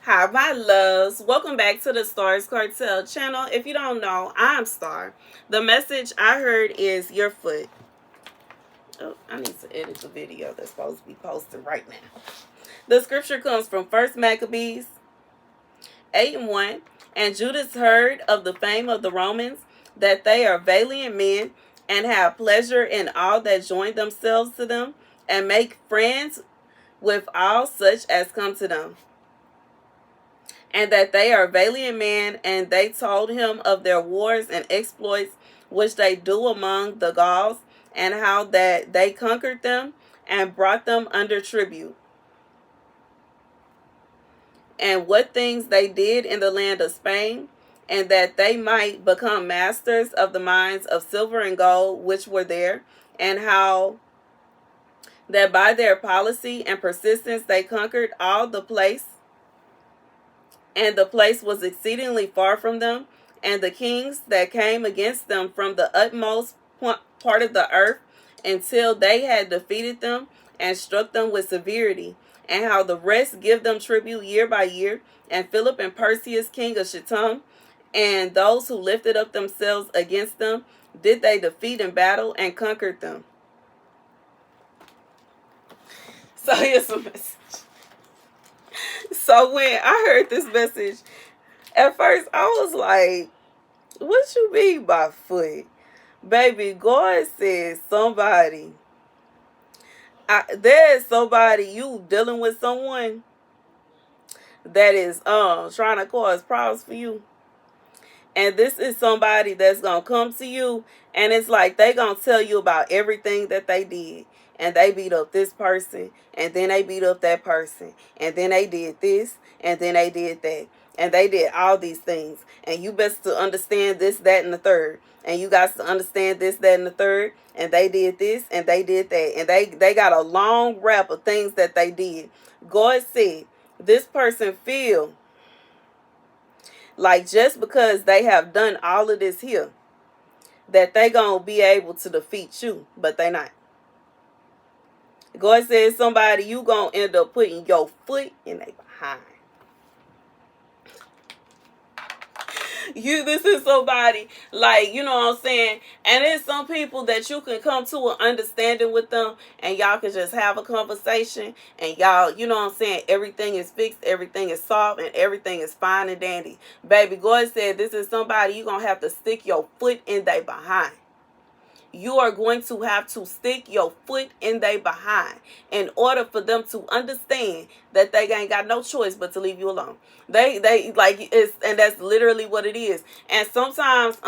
Hi, my loves. Welcome back to the Starscartel channel. If you don't know, I'm Star. The message I heard is your foot. Oh, I need to edit the video that's supposed to be posted right now. The scripture comes from 1 Maccabees 8:1. And Judas heard of the fame of the Romans, that they are valiant men, and have pleasure in all that join themselves to them, and make friends with all such as come to them. And that they are valiant men, and they told him of their wars and exploits which they do among the Gauls, and how that they conquered them and brought them under tribute, and what things they did in the land of Spain, and that they might become masters of the mines of silver and gold which were there, and how that by their policy and persistence they conquered all the place, and the place was exceedingly far from them, and the kings that came against them from the utmost part of the earth, until they had defeated them and struck them with severity, and how the rest give them tribute year by year, and Philip and Perseus king of Shittim, and those who lifted up themselves against them, did they defeat in battle and conquered them. So here's a message. So when I heard this message, at first I was like, what you mean by foot? Baby, God says somebody. There's somebody, you dealing with someone that is trying to cause problems for you. And this is somebody that's going to come to you, and it's like they going to tell you about everything that they did. And they beat up this person, and then they beat up that person, and then they did this, and then they did that. And they did all these things. And you best to understand this, that, and the third. And you got to understand this, that, and the third. And they did this, and they did that. And they got a long rap of things that they did. God said, this person feel like just because they have done all of this here, that they going to be able to defeat you. But they not. God says somebody, you going to end up putting your foot in their behind. This is somebody, like, you know what I'm saying? And it's some people that you can come to an understanding with them, and y'all can just have a conversation, and y'all, you know what I'm saying, everything is fixed, everything is solved, and everything is fine and dandy. Baby, God said this is somebody you going to have to stick your foot in their behind. You are going to have to stick your foot in their behind in order for them to understand that they ain't got no choice but to leave you alone. They like it's, and that's literally what it is. And sometimes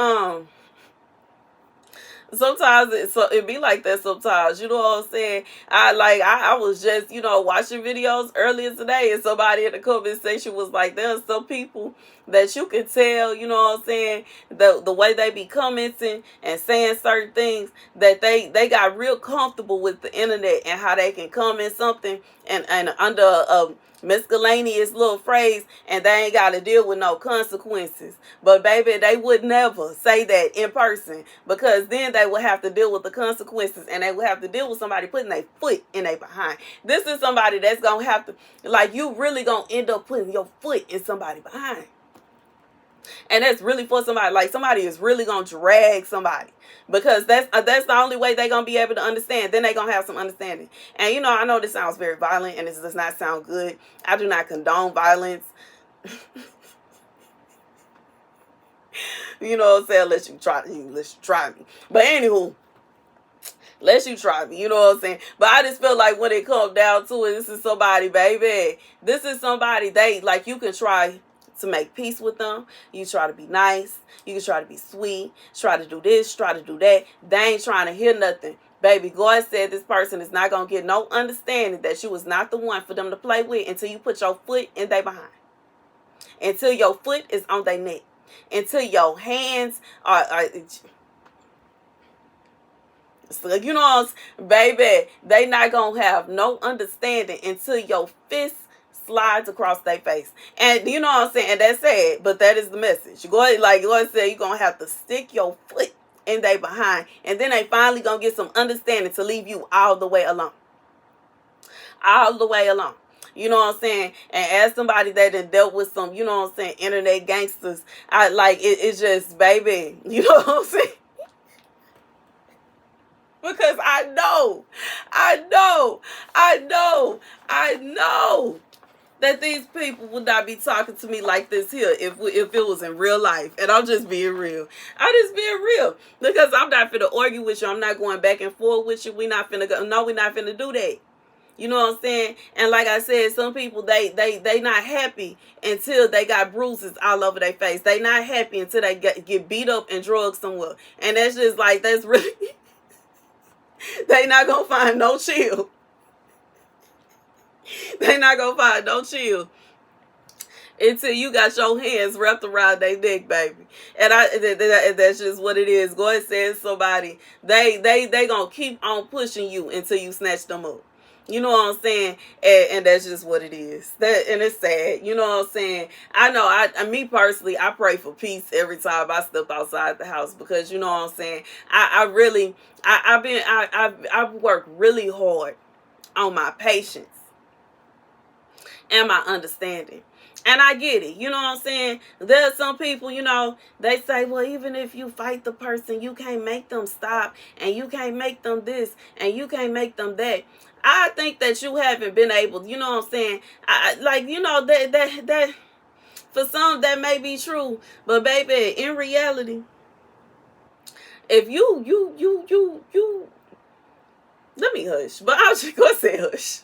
it be like that sometimes, you know what I'm saying? I was just, watching videos earlier today, and somebody in the comment section was like, there's some people that you can tell, you know what I'm saying, the way they be commenting and saying certain things, that they got real comfortable with the internet and how they can comment something and under a miscellaneous little phrase, and they ain't got to deal with no consequences. But baby, they would never say that in person, because then they would have to deal with the consequences, and they would have to deal with somebody putting their foot in their behind. This is somebody that's gonna have to, like, you really gonna end up putting your foot in somebody behind. And that's really for somebody, like somebody is really gonna drag somebody, because that's the only way they're gonna be able to understand. Then they're gonna have some understanding. And I know this sounds very violent, and this does not sound good. I do not condone violence. You know what I'm saying? Unless you try me. But anywho, unless you try me, you know what I'm saying? But I just feel like when it comes down to it, this is somebody, baby. This is somebody, you can try to make peace with them. You try to be nice. You can try to be sweet. Try to do this, try to do that. They ain't trying to hear nothing. Baby, God said this person is not going to get no understanding that you was not the one for them to play with until you put your foot in their behind. Until your foot is on their neck. Until your hands are so, baby, they not going to have no understanding until your fist slides across their face. And you know what I'm saying? And that's sad, but that is the message. God said, you're going to have to stick your foot in their behind, and then they finally going to get some understanding to leave you all the way alone. All the way alone. you know what I'm saying? And as somebody that done dealt with some, you know what I'm saying, internet gangsters, I like it's just, baby, you know what I'm saying? Because I know that these people would not be talking to me like this here if it was in real life. And I'm just being real. I'm just being real. Because I'm not finna argue with you. I'm not going back and forth with you. We not finna go. No, we not finna do that. You know what I'm saying? And like I said, some people, they not happy until they got bruises all over their face. They not happy until they get beat up and drugged somewhere. And that's just like, that's really, they not gonna find no chill. They not gonna find no chill until you got your hands wrapped around their neck, baby. And that's just what it is. God says somebody, they gonna keep on pushing you until you snatch them up. You know what I'm saying? And that's just what it is. And it's sad. You know what I'm saying? I know, me personally, I pray for peace every time I step outside the house, because you know what I'm saying? I've worked really hard on my patience and my understanding. And I get it. You know what I'm saying? There's some people, you know, they say, well, even if you fight the person, you can't make them stop, and you can't make them this, and you can't make them that. I think that you haven't been able, you know what I'm saying? You know, that for some that may be true, but baby, in reality, if you let me hush, but I was just gonna say hush.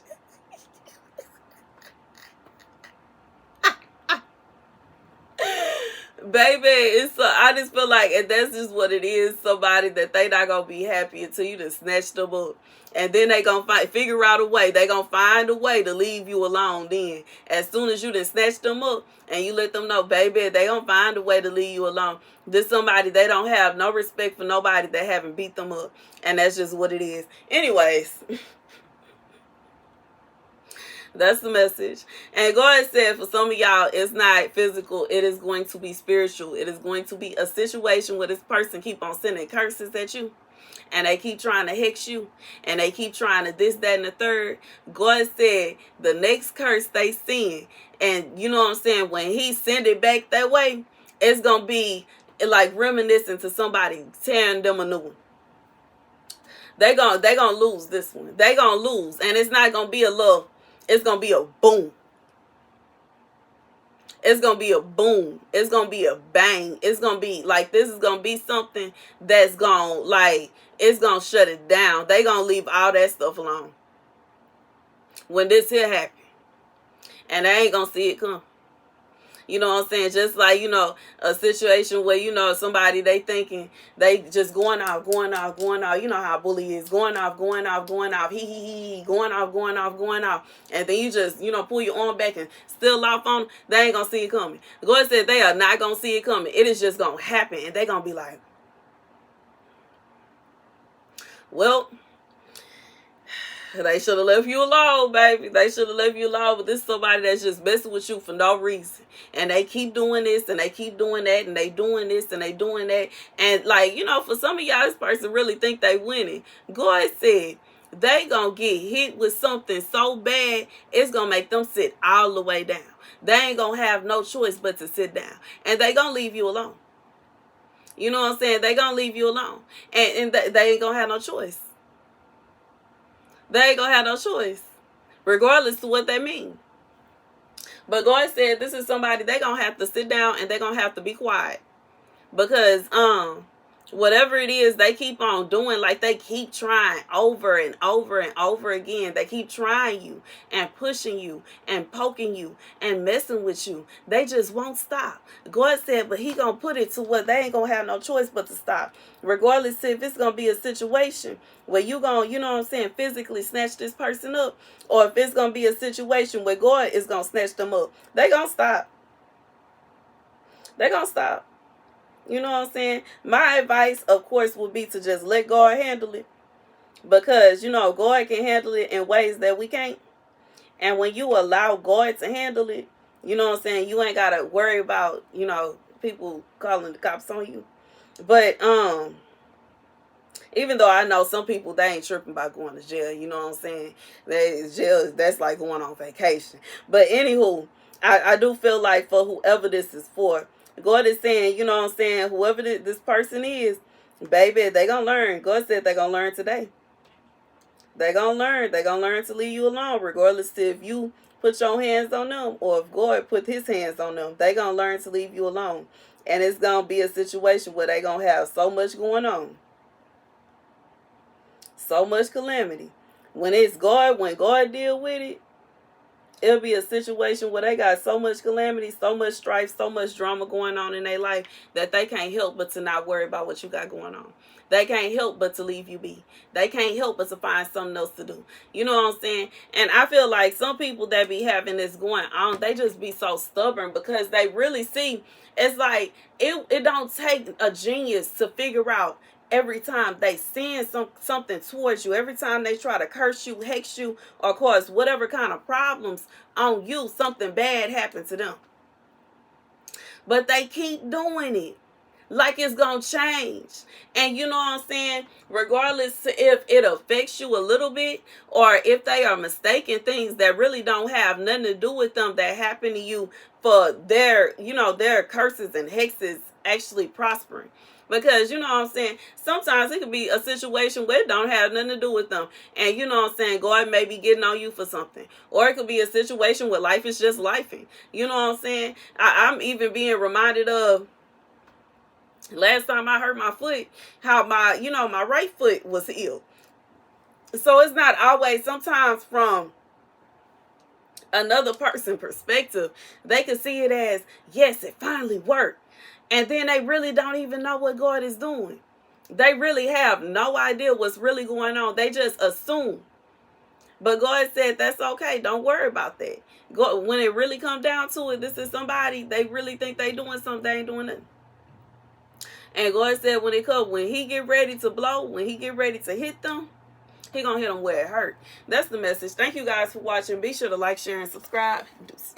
Baby, I just feel like, and that's just what it is, somebody that they not gonna be happy until you just snatch them up. And then they gonna figure out a way. They gonna find a way to leave you alone then. As soon as you done snatch them up and you let them know, baby, they gonna find a way to leave you alone. This somebody, they don't have no respect for nobody that haven't beat them up. And that's just what it is. Anyways. That's the message. And God said for some of y'all, it's not physical. It is going to be spiritual. It is going to be a situation where this person keep on sending curses at you. And they keep trying to hex you. And they keep trying to this, that, and the third. God said the next curse they send. And you know what I'm saying? When he send it back that way, it's going to be like reminiscent to somebody tearing them a new one. They gonna lose this one. They gonna lose. And it's not going to be a little. It's going to be a boom. It's going to be a boom. It's going to be a bang. It's going to be like, this is going to be something that's going to, like, it's going to shut it down. They going to leave all that stuff alone when this here happen. And they ain't going to see it come. You know what I'm saying? Just like, you know, a situation where, you know, somebody, they thinking, they just going off. You know how a bully is. Going off. He, going off. And then you just, you know, pull your arm back and still off on them. They ain't going to see it coming. God said they are not going to see it coming. It is just going to happen. And they going to be like, well, they should have left you alone, baby. They should have left you alone. But this is somebody that's just messing with you for no reason. And they keep doing this and they keep doing that and they doing this and they doing that. And like, you know, for some of y'all, this person really think they winning. God said they gonna get hit with something so bad, it's gonna make them sit all the way down. They ain't gonna have no choice but to sit down. And they gonna leave you alone. You know what I'm saying? They gonna leave you alone. And they ain't gonna have no choice. They ain't gonna have no choice, regardless to what they mean. But God said this is somebody they gonna have to sit down and they gonna have to be quiet. Because whatever it is they keep on doing, like they keep trying over and over and over again. They keep trying you and pushing you and poking you and messing with you. They just won't stop. God said, but he gonna put it to what they ain't gonna have no choice but to stop. Regardless if it's gonna be a situation where you gonna, you know what I'm saying, physically snatch this person up, or if it's gonna be a situation where God is gonna snatch them up, they gonna stop. They gonna stop. You know what I'm saying? My advice, of course, would be to just let God handle it. Because, you know, God can handle it in ways that we can't. And when you allow God to handle it, you know what I'm saying, you ain't got to worry about, you know, people calling the cops on you. But Even though I know some people, they ain't tripping about going to jail. You know what I'm saying? Jail, that's like going on vacation. But anywho, I do feel like for whoever this is for, God is saying, you know what I'm saying, whoever this person is, baby, they gonna learn. God said they gonna learn today. They gonna learn. They gonna learn to leave you alone, regardless to if you put your hands on them or if God put his hands on them. They gonna learn to leave you alone. And it's gonna be a situation where they gonna have so much going on. So much calamity. When God deal with it, it'll be a situation where they got so much calamity, so much strife, so much drama going on in their life that they can't help but to not worry about what you got going on. They can't help but to leave you be. They can't help but to find something else to do. You know what I'm saying? And I feel like some people that be having this going on, they just be so stubborn because they really see, it's like, it don't take a genius to figure out every time they send something towards you, every time they try to curse you, hex you, or cause whatever kind of problems on you, something bad happened to them. But they keep doing it like it's gonna change. And you know what I'm saying, regardless if it affects you a little bit or if they are mistaken things that really don't have nothing to do with them that happen to you for their, you know, their curses and hexes actually prospering. Because, you know what I'm saying, sometimes it could be a situation where it don't have nothing to do with them. And, you know what I'm saying, God may be getting on you for something. Or it could be a situation where life is just lifing. You know what I'm saying? I'm even being reminded of last time I hurt my foot, how my right foot was ill. So it's not always, sometimes from another person's perspective, they could see it as, yes, it finally worked. And then they really don't even know what God is doing. They really have no idea what's really going on. They just assume. But God said, that's okay. Don't worry about that. God, when it really comes down to it, this is somebody, they really think they doing something, they ain't doing nothing. And God said when he get ready to blow, when he get ready to hit them, he gonna hit them where it hurt. That's the message. Thank you guys for watching. Be sure to like, share, and subscribe. Deuces.